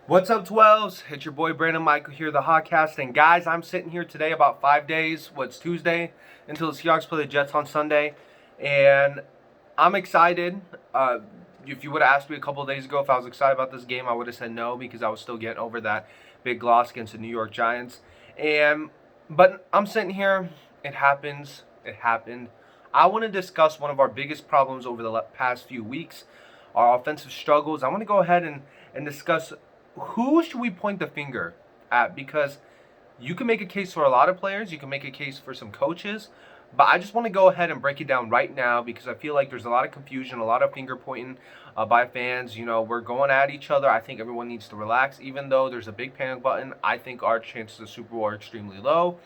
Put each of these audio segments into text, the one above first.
What's up, 12s? It's your boy Brandon Michael here, the Hawkcast. And guys, I'm sitting here today about 5 days, Tuesday, until the Seahawks play the Jets on Sunday. And I'm excited. If you would have asked me a couple of days ago if I was excited about this game, I would have said no because I was still getting over that big loss against the New York Giants. But I'm sitting here. It happens. It happened. I want to discuss one of our biggest problems over the past few weeks, our offensive struggles. I want to go ahead and discuss who should we point the finger at, because you can make a case for a lot of players, you can make a case for some coaches, but I just want to go ahead and break it down right now because I feel like there's a lot of confusion, a lot of finger pointing by fans. We're going at each other. I think everyone needs to relax. Even though there's a big panic button, I think our chances of Super Bowl are extremely low.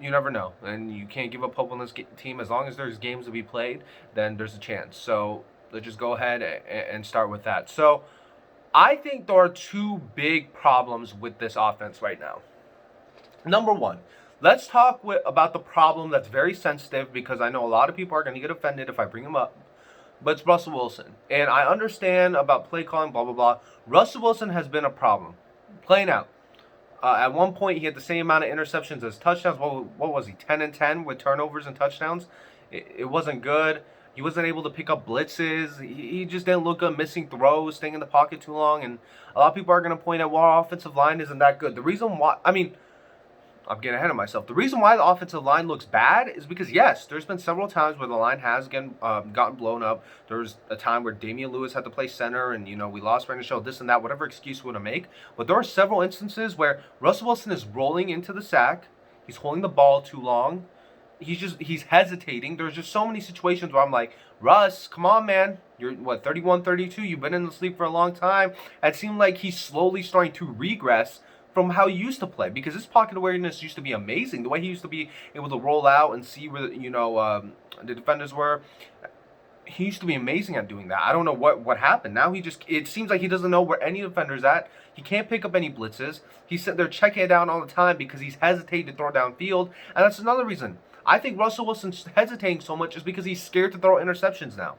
You never know, and you can't give up hope on this team. As long as there's games to be played, then there's a chance. So let's just go ahead and start with that. So I think there are two big problems with this offense right now. Number one, let's talk about the problem that's very sensitive because I know a lot of people are going to get offended if I bring him up, but it's Russell Wilson. And I understand about play calling, blah, blah, blah. Russell Wilson has been a problem, plain out. At one point, he had the same amount of interceptions as touchdowns. What was he, 10-10 with turnovers and touchdowns? It wasn't good. He wasn't able to pick up blitzes. He just didn't look good, missing throws, staying in the pocket too long. And a lot of people are going to point out, well, our offensive line isn't that good. The reason why, I'm getting ahead of myself. The reason why the offensive line looks bad is because, yes, there's been several times where the line has gotten blown up. There was a time where Damian Lewis had to play center and, we lost Brandon Shell, this and that, whatever excuse we want to make. But there are several instances where Russell Wilson is rolling into the sack. He's holding the ball too long. He's hesitating. There's just so many situations where I'm like, Russ, come on, man. You're, 31, 32? You've been in the league for a long time. It seemed like he's slowly starting to regress from how he used to play, because his pocket awareness used to be amazing. The way he used to be able to roll out and see where the defenders were, he used to be amazing at doing that. I don't know what happened. Now it seems like he doesn't know where any defender's at. He can't pick up any blitzes. He's sitting there checking it down all the time because he's hesitating to throw downfield, and that's another reason. I think Russell Wilson's hesitating so much is because he's scared to throw interceptions now.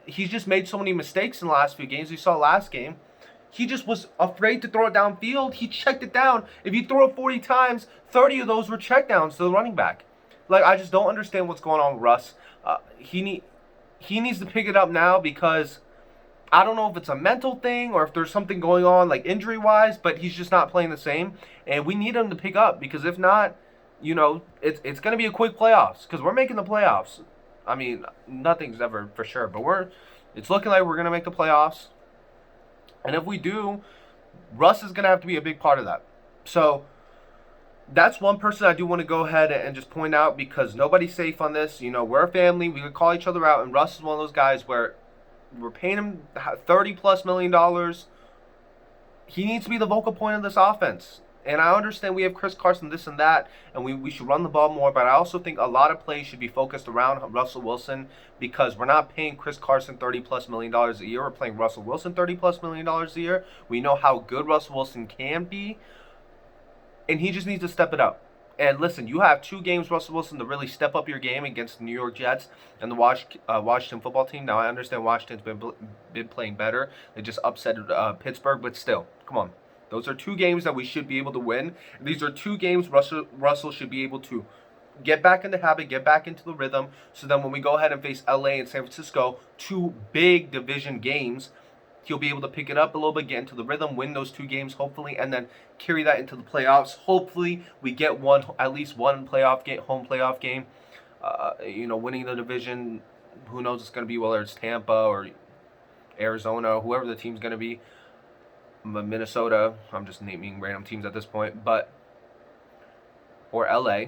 He's just made so many mistakes in the last few games. We saw last game. He just was afraid to throw it downfield. He checked it down. If you throw it 40 times, 30 of those were checkdowns to the running back. I just don't understand what's going on with Russ. He needs to pick it up now, because I don't know if it's a mental thing or if there's something going on, like injury-wise, but he's just not playing the same. And we need him to pick up, because if not, it's going to be a quick playoffs, because we're making the playoffs. Nothing's ever for sure, but it's looking like we're going to make the playoffs. And if we do, Russ is going to have to be a big part of that. So that's one person I do want to go ahead and just point out, because nobody's safe on this. We're a family. We could call each other out. And Russ is one of those guys where we're paying him $30+ million. He needs to be the vocal point of this offense. And I understand we have Chris Carson, this and that, and we should run the ball more. But I also think a lot of plays should be focused around Russell Wilson, because we're not paying Chris Carson $30+ million a year. We're paying Russell Wilson $30+ million a year. We know how good Russell Wilson can be, and he just needs to step it up. And listen, you have 2 games, Russell Wilson, to really step up your game against the New York Jets and the Washington football team. Now, I understand Washington's been playing better. They just upset Pittsburgh, but still, come on. Those are 2 games that we should be able to win. These are 2 games Russell should be able to get back in the habit, get back into the rhythm, so then when we go ahead and face LA and San Francisco, 2 big division games, he'll be able to pick it up a little bit, get into the rhythm, win those 2 games, hopefully, and then carry that into the playoffs. Hopefully, we get at least one home playoff game. Winning the division, who knows it's going to be, whether it's Tampa or Arizona, whoever the team's going to be. Minnesota, I'm just naming random teams at this point, or LA.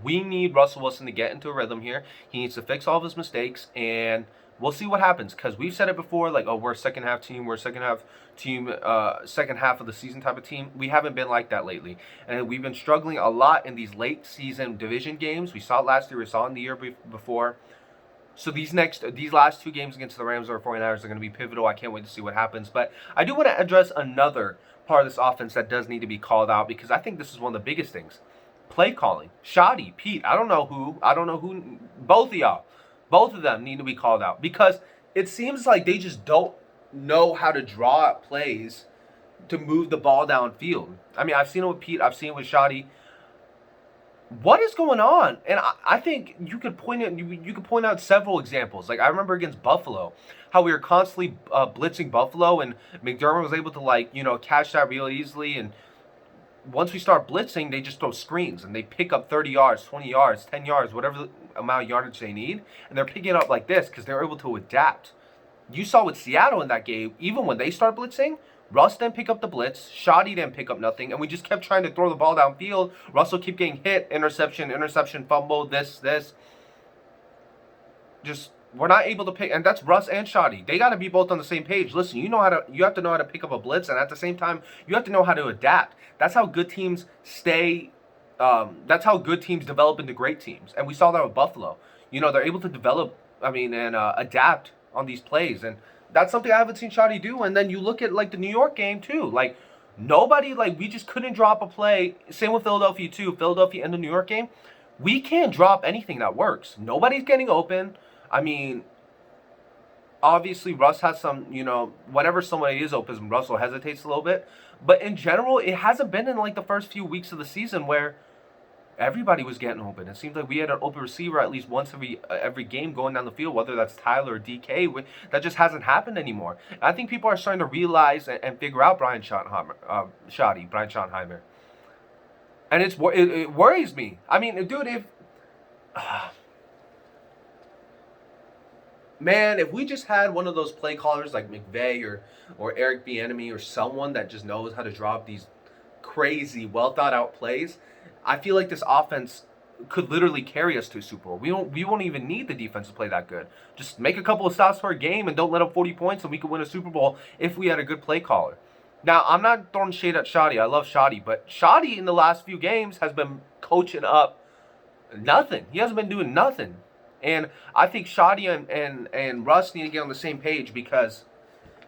We need Russell Wilson to get into a rhythm here. He needs to fix all of his mistakes, and we'll see what happens, because we've said it before, we're a second half team, second half of the season type of team. We haven't been like that lately, and we've been struggling a lot in these late season division games. We saw it last year, we saw it in the year before. So these last 2 games against the Rams or 49ers are going to be pivotal. I can't wait to see what happens. But I do want to address another part of this offense that does need to be called out, because I think this is one of the biggest things. Play calling. Shoddy, Pete, I don't know who, both of y'all. Both of them need to be called out, because it seems like they just don't know how to draw up plays to move the ball downfield. I mean, I've seen it with Pete. I've seen it with Shoddy. What is going on? And I think you could point out several examples. Like I remember against Buffalo, how we were constantly blitzing Buffalo, and McDermott was able to catch that real easily. And once we start blitzing, they just throw screens and they pick up 30 yards, 20 yards, 10 yards, whatever amount of yardage they need, and they're picking it up like this because they're able to adapt. You saw with Seattle in that game, even when they start blitzing, Russ didn't pick up the blitz, Shoddy didn't pick up nothing, and we just kept trying to throw the ball downfield. Russell kept getting hit, interception, fumble, this. Just we're not able to pick, and that's Russ and Shoddy. They got to be both on the same page. Listen, you have to know how to pick up a blitz, and at the same time, you have to know how to adapt. That's how good teams stay. That's how good teams develop into great teams, and we saw that with Buffalo. They're able to develop, and adapt on these plays, and that's something I haven't seen Shoddy do. And then you look at the New York game too. Nobody, we just couldn't drop a play. Same with Philadelphia too. Philadelphia and the New York game, we can't drop anything that works. Nobody's getting open. I mean, obviously Russ has some, whenever somebody is open, Russell hesitates a little bit. But in general, it hasn't been in the first few weeks of the season where everybody was getting open. It seems like we had an open receiver at least once every game going down the field, whether that's Tyler or DK. That just hasn't happened anymore. And I think people are starting to realize and figure out Brian Schottenheimer. And it worries me. I mean, dude, if we just had one of those play callers like McVay or Eric Bieniemy or someone that just knows how to draw up these crazy, well thought out plays, I feel like this offense could literally carry us to a Super Bowl. We won't even need the defense to play that good. Just make a couple of stops per game and don't let up 40 points, and we could win a Super Bowl if we had a good play caller. Now, I'm not throwing shade at Shoddy. I love Shoddy, but Shoddy in the last few games has been coaching up nothing. He hasn't been doing nothing. And I think Shoddy and Russ need to get on the same page because,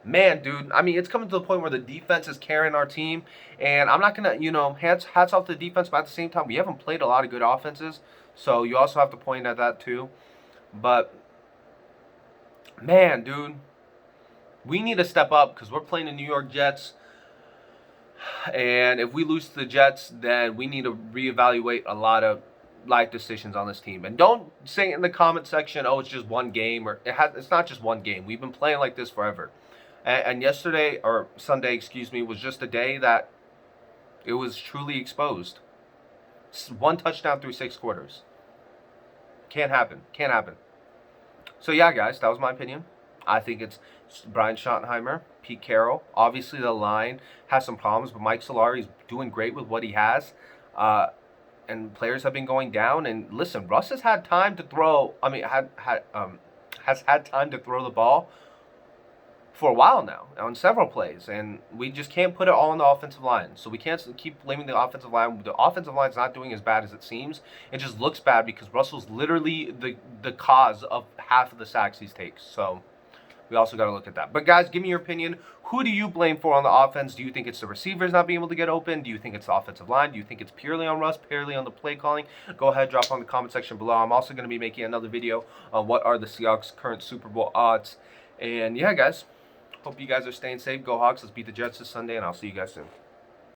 man, dude, I mean, it's coming to the point where the defense is carrying our team. And I'm not going to, hats off to the defense, but at the same time, we haven't played a lot of good offenses. So you also have to point at that too. But, man, dude, we need to step up because we're playing the New York Jets. And if we lose to the Jets, then we need to reevaluate a lot of life decisions on this team. And don't say in the comment section, oh, it's just one game, or it's not just one game. We've been playing like this forever. And yesterday, or Sunday, excuse me, was just a day that it was truly exposed. One touchdown through 6 quarters. Can't happen. So yeah, guys, that was my opinion. I think it's Brian Schottenheimer, Pete Carroll. Obviously, the line has some problems, but Mike Solari is doing great with what he has. And players have been going down. And listen, Russ has had time to throw. I mean, has had time to throw the ball for a while now on several plays, and we just can't put it all on the offensive line. So we can't keep blaming the offensive line. The offensive line's not doing as bad as it seems. It just looks bad because Russell's literally the cause of half of the sacks he takes. So we also got to look at that. But guys, give me your opinion. Who do you blame for on the offense? Do you think it's the receivers not being able to get open? Do you think it's the offensive line? Do you think it's purely on Russ, purely on the play calling? Go ahead, drop on the comment section below. I'm also going to be making another video on what are the Seahawks' current Super Bowl odds. And yeah, guys, hope you guys are staying safe. Go Hawks. Let's beat the Jets this Sunday, and I'll see you guys soon.